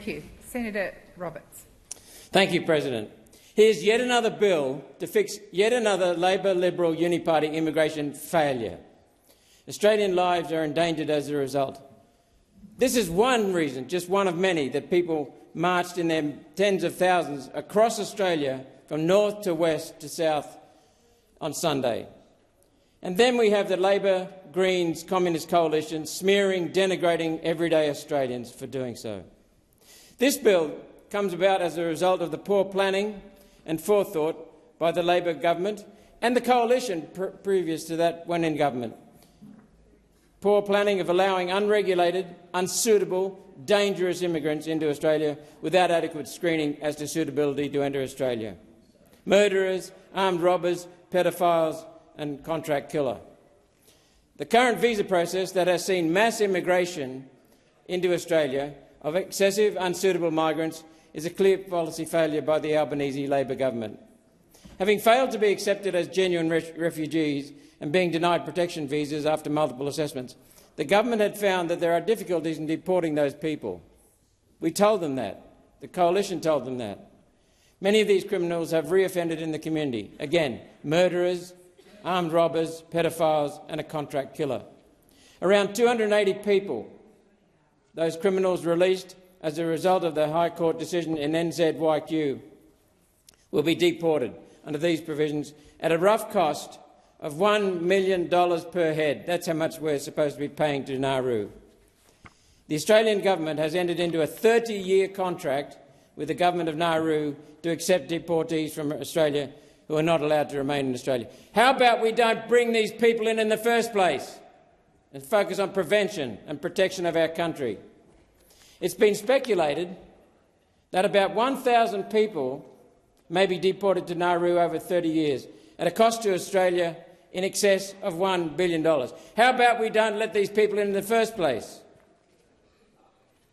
Thank you. Senator Roberts. Thank you, President. Here's yet another bill to fix yet another Labor-Liberal Uni-Party immigration failure. Australian lives are endangered as a result. This is one reason, just one of many, that people marched in their tens of thousands across Australia from north to west to south on Sunday. And then we have the Labor, Greens, Communist coalition smearing, denigrating everyday Australians for doing so. This bill comes about as a result of the poor planning and forethought by the Labor government and the coalition previous to that when in government. Poor planning of allowing unregulated, unsuitable, dangerous immigrants into Australia without adequate screening as to suitability to enter Australia. Murderers, armed robbers, paedophiles and contract killer. The current visa process that has seen mass immigration into Australia of excessive, unsuitable migrants is a clear policy failure by the Albanese Labor government. Having failed to be accepted as genuine refugees and being denied protection visas after multiple assessments, the government had found that there are difficulties in deporting those people. We told them that. The coalition told them that. Many of these criminals have reoffended in the community. Again, murderers, armed robbers, paedophiles and a contract killer. Around 280 people, those criminals released as a result of the High Court decision in NZYQ, will be deported under these provisions at a rough cost of $1 million per head. That's how much we're supposed to be paying to Nauru. The Australian government has entered into a 30-year contract with the government of Nauru to accept deportees from Australia who are not allowed to remain in Australia. How about we don't bring these people in the first place and focus on prevention and protection of our country? It's been speculated that about 1,000 people may be deported to Nauru over 30 years at a cost to Australia in excess of $1 billion. How about we don't let these people in the first place?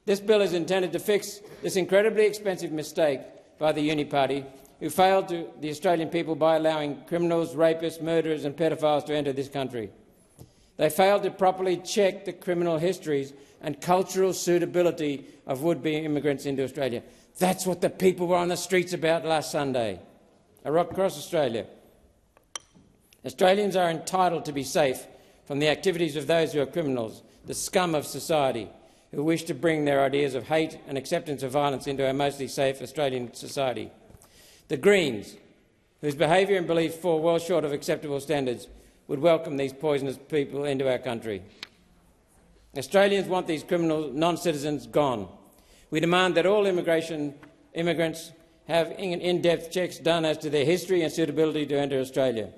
This bill is intended to fix this incredibly expensive mistake by the Uni-Party, who failed the Australian people by allowing criminals, rapists, murderers and pedophiles to enter this country. They failed to properly check the criminal histories and cultural suitability of would-be immigrants into Australia. That's what the people were on the streets about last Sunday, across Australia. Australians are entitled to be safe from the activities of those who are criminals, the scum of society, who wish to bring their ideas of hate and acceptance of violence into our mostly safe Australian society. The Greens, whose behaviour and beliefs fall well short of acceptable standards, would welcome these poisonous people into our country. Australians want these criminal non-citizens gone. We demand that all immigrants have in-depth checks done as to their history and suitability to enter Australia.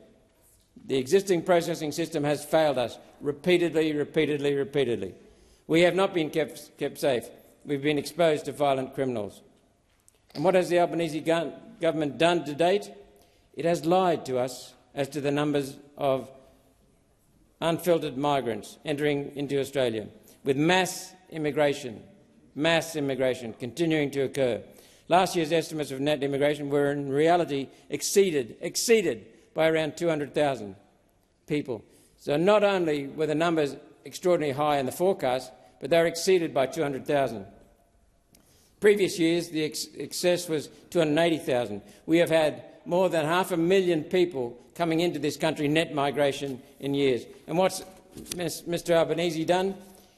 The existing processing system has failed us repeatedly. We have not been kept safe. We've been exposed to violent criminals. And what has the Albanese government done to date? It has lied to us as to the numbers of unfiltered migrants entering into Australia, with mass immigration continuing to occur. Last year's estimates of net immigration were in reality exceeded by around 200,000 people. So not only were the numbers extraordinarily high in the forecast, but they were exceeded by 200,000. Previous years, the excess was 280,000. We have had more than 500,000 people coming into this country, net migration in years. And what's Mr Albanese done?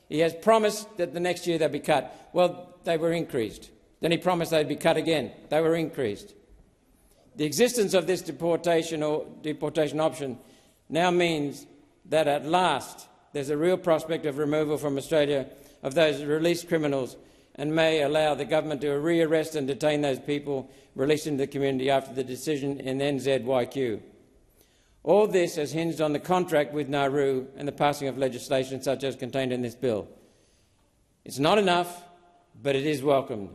He has promised that the next year they'll be cut. Well, they were increased. Then he promised they'd be cut again. They were increased. The existence of this deportation option now means that at last there's a real prospect of removal from Australia of those released criminals, and may allow the government to rearrest and detain those people released into the community after the decision in NZYQ. All this has hinged on the contract with Nauru and the passing of legislation such as contained in this bill. It's not enough, but it is welcomed.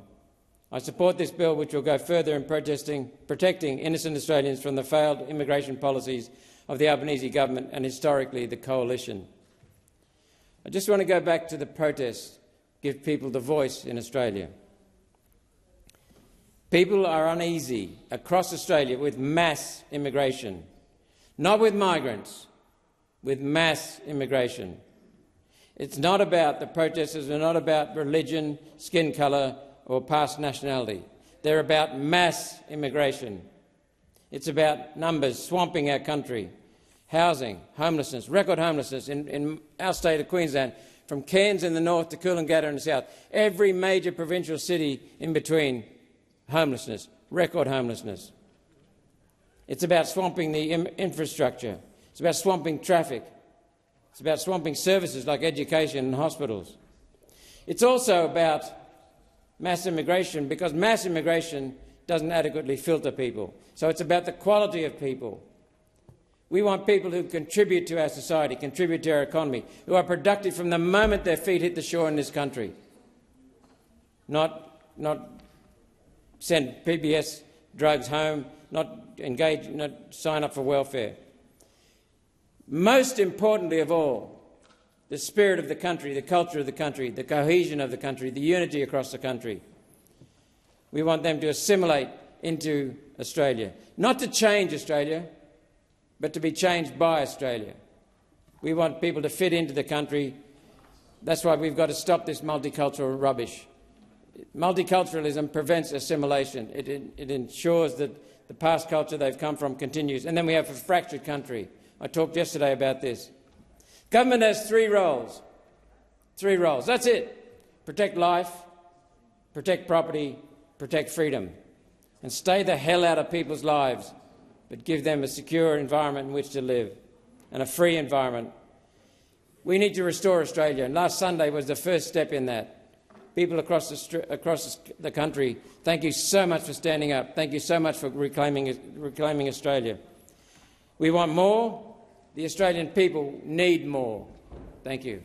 I support this bill, which will go further in protecting innocent Australians from the failed immigration policies of the Albanese government and historically the coalition. I just want to go back to the protests, give people the voice in Australia. People are uneasy across Australia with mass immigration, not with migrants, with mass immigration. It's not about, the protesters are not about religion, skin colour or past nationality. They're about mass immigration. It's about numbers swamping our country. Housing, homelessness, record homelessness in our state of Queensland, from Cairns in the north to Coolangatta in the south. Every major provincial city in between, homelessness, record homelessness. It's about swamping the infrastructure. It's about swamping traffic. It's about swamping services like education and hospitals. It's also about mass immigration, because mass immigration doesn't adequately filter people. So it's about the quality of people. We want people who contribute to our society, contribute to our economy, who are productive from the moment their feet hit the shore in this country. Not send PBS drugs home, not sign up for welfare. Most importantly of all, the spirit of the country, the culture of the country, the cohesion of the country, the unity across the country. We want them to assimilate into Australia. Not to change Australia, but to be changed by Australia. We want people to fit into the country. That's why we've got to stop this multicultural rubbish. Multiculturalism prevents assimilation. It ensures that the past culture they've come from continues. And then we have a fractured country. I talked yesterday about this. Government has three roles. Three roles. That's it. Protect life, protect property, protect freedom. And stay the hell out of people's lives, but give them a secure environment in which to live and a free environment. We need to restore Australia, and last Sunday was the first step in that. People across the country, thank you so much for standing up. Thank you so much for reclaiming Australia. We want more. The Australian people need more. Thank you.